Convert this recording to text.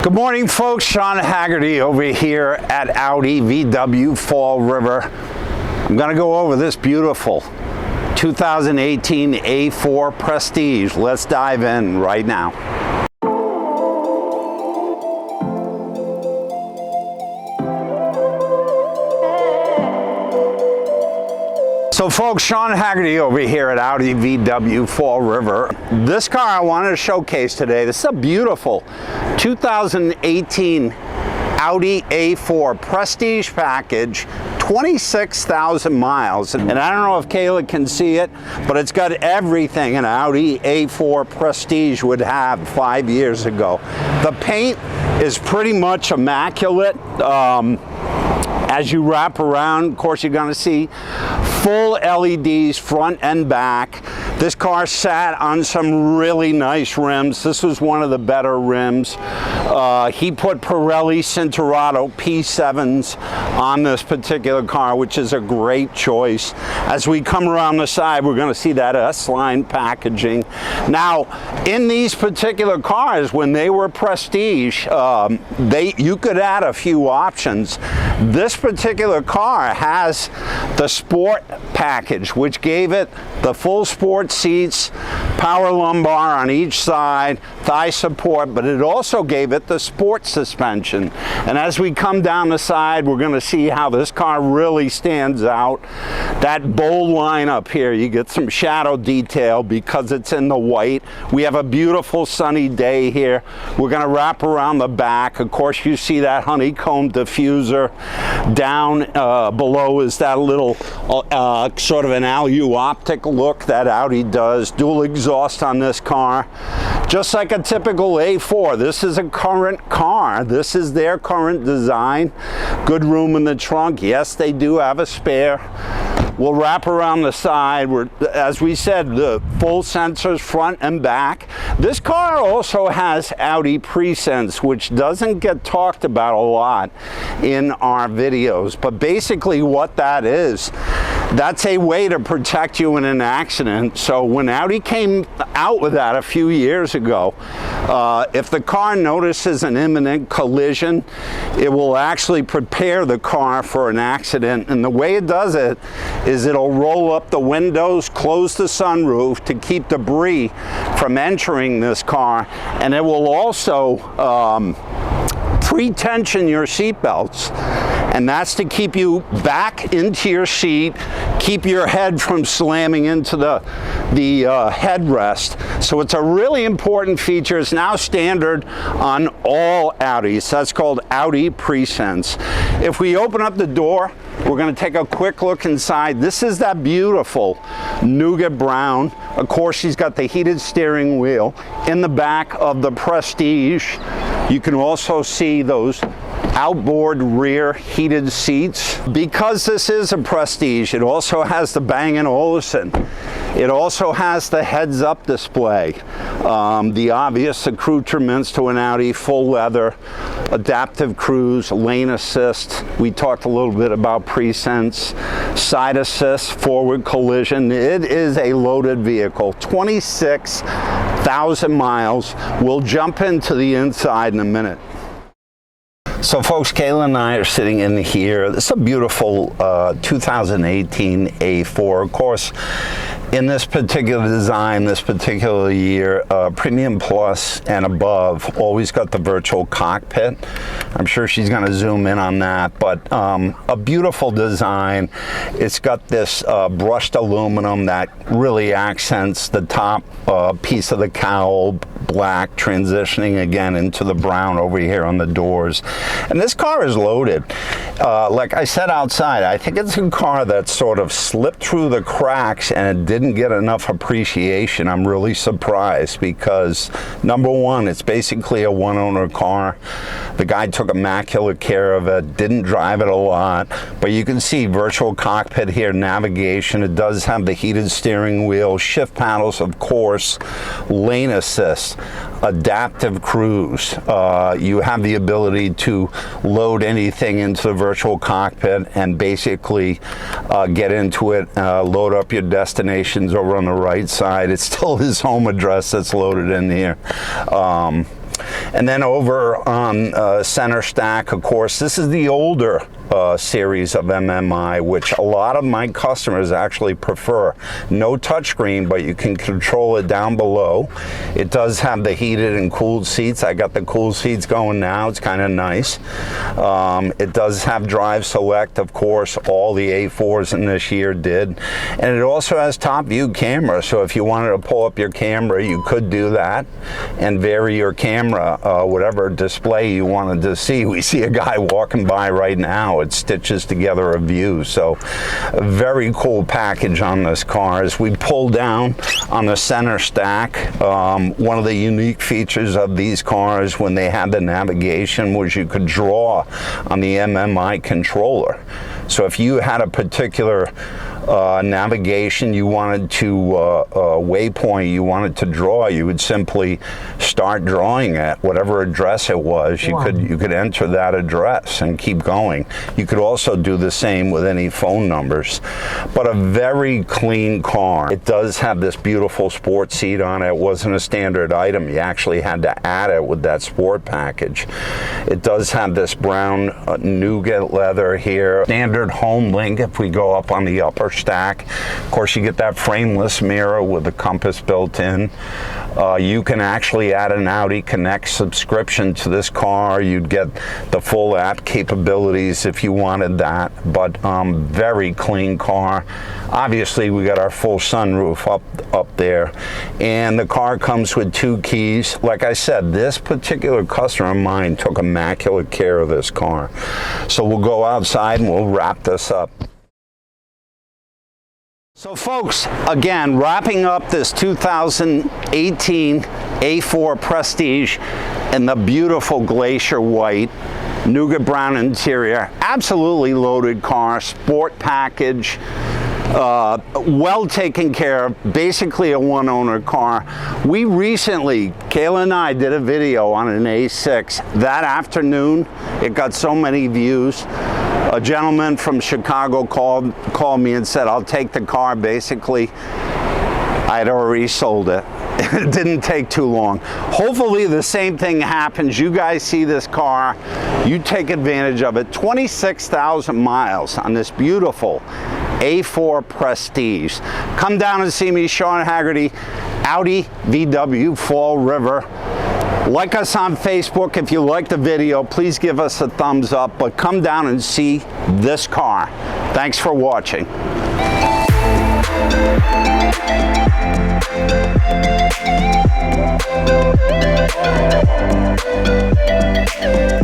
Good morning, folks. Shawn Haggerty over here at Audi VW Fall River. I'm going to go over this beautiful 2018 A4 Prestige. Let's dive in right now. So folks, Shawn Haggerty over here at Audi VW Fall River. This car I wanted to showcase today. This is a beautiful 2018 Audi A4 Prestige package, 26,000 miles. And I don't know if Kayla can see it, but it's got everything an Audi A4 Prestige would have 5 years ago. The paint is pretty much immaculate. As you wrap around, of course, you're going to see full LEDs front and back. This car sat on some really nice rims. This was one of the better rims. He put Pirelli Cinturato P7s on this particular car, which is a great choice. As we come around the side, we're going to see that S-line packaging. Now, in these particular cars, when they were Prestige, you could add a few options. This particular car has the Sport package, which gave it the full sport seats, power lumbar on each side, thigh support, but it also gave it the sport suspension. And as we come down the side, we're going to see how this car really stands out. That bold line up here, you get some shadow detail because it's in the white. We have a beautiful sunny day here. We're going to wrap around the back. Of course, you see that honeycomb diffuser. Down below is that little sort of an alu-optic look that Audi does. Dual exhaust on this car. Just like a typical A4, this is a current car. This is their current design. Good room in the trunk. Yes, they do have a spare. We'll wrap around the side. As we said, the full sensors front and back. This car also has Audi Presense, which doesn't get talked about a lot in our videos. But basically what that is, that's a way to protect you in an accident. So when Audi came out with that a few years ago, if the car notices an imminent collision, it will actually prepare the car for an accident. And the way it does it is it'll roll up the windows, close the sunroof to keep debris from entering this car, and it will also pre-tension your seat belts. And that's to keep you back into your seat, keep your head from slamming into the headrest. So it's a really important feature. It's now standard on all Audis. That's called Audi Presense. If we open up the door, we're going to take a quick look inside. This is that beautiful nougat brown. Of course, she's got the heated steering wheel. In the back of the Prestige, you can also see those outboard rear heated seats. Because this is a Prestige, it also has the Bang & Olufsen. It also has the heads-up display. The obvious accoutrements to an Audi: full leather, adaptive cruise, lane assist. We talked a little bit about Presense, side assist, forward collision. It is a loaded vehicle. 26,000 miles. We'll jump into the inside in a minute. So folks, Kayla and I are sitting in here. This is a beautiful 2018 A4. Of course, in this particular design, this particular year, Premium Plus and above always got the virtual cockpit. I'm sure she's going to zoom in on that, but a beautiful design. It's got this brushed aluminum that really accents the top piece of the cowl, black, transitioning again into the brown over here on the doors. And this car is loaded. Like I said outside, I think it's a car that sort of slipped through the cracks and it didn't get enough appreciation. I'm really surprised because, number one, it's basically a one-owner car. The guy took immaculate care of it, didn't drive it a lot, but you can see virtual cockpit here, navigation. It does have the heated steering wheel, shift paddles, of course, lane assist, adaptive cruise. You have the ability to load anything into the virtual cockpit and basically get into it, load up your destinations over on the right side. It's still his home address that's loaded in here. And then over on center stack, of course, this is the older series of MMI, which a lot of my customers actually prefer. No touchscreen, but you can control it down below. It does have the heated and cooled seats. I got the cool seats going now. It's kind of nice. It does have drive select, of course. All the A4s in this year did. And it also has top view camera. So if you wanted to pull up your camera, you could do that and vary your camera, whatever display you wanted to see. We see a guy walking by right now. It stitches together a view. So a very cool package on this car. As we pull down on the center stack, one of the unique features of these cars when they had the navigation was you could draw on the MMI controller. So if you had a particular navigation you wanted to waypoint you wanted to draw, you would simply start drawing at whatever address it was. You could enter that address and keep going. You could also do the same with any phone numbers. But a very clean car. It does have this beautiful sport seat on it. It wasn't a standard item. You actually had to add it with that sport package. It does have this brown nougat leather here. Standard home link if we go up on the upper stack. Of course, you get that frameless mirror with the compass built in. You can actually add an Audi Connect subscription to this car. You'd get the full app capabilities if you wanted that, but very clean car. Obviously, we got our full sunroof up there, and the car comes with 2 keys. Like I said, this particular customer of mine took immaculate care of this car. So we'll go outside and we'll wrap this up. So folks, again, wrapping up this 2018 A4 Prestige in the beautiful Glacier white, nougat brown interior, absolutely loaded car, sport package, well taken care of, basically a one-owner car. We recently, Kayla and I did a video on an A6 that afternoon. It got so many views. A gentleman from Chicago called me and said, I'll take the car. Basically, I had already sold it. It didn't take too long. Hopefully the same thing happens. You guys see this car, you take advantage of it. 26,000 miles on this beautiful A4 Prestige. Come down and see me, Shawn Haggerty, Audi VW Fall River. Like us on Facebook. If you like the video, please give us a thumbs up, but come down and see this car. Thanks for watching.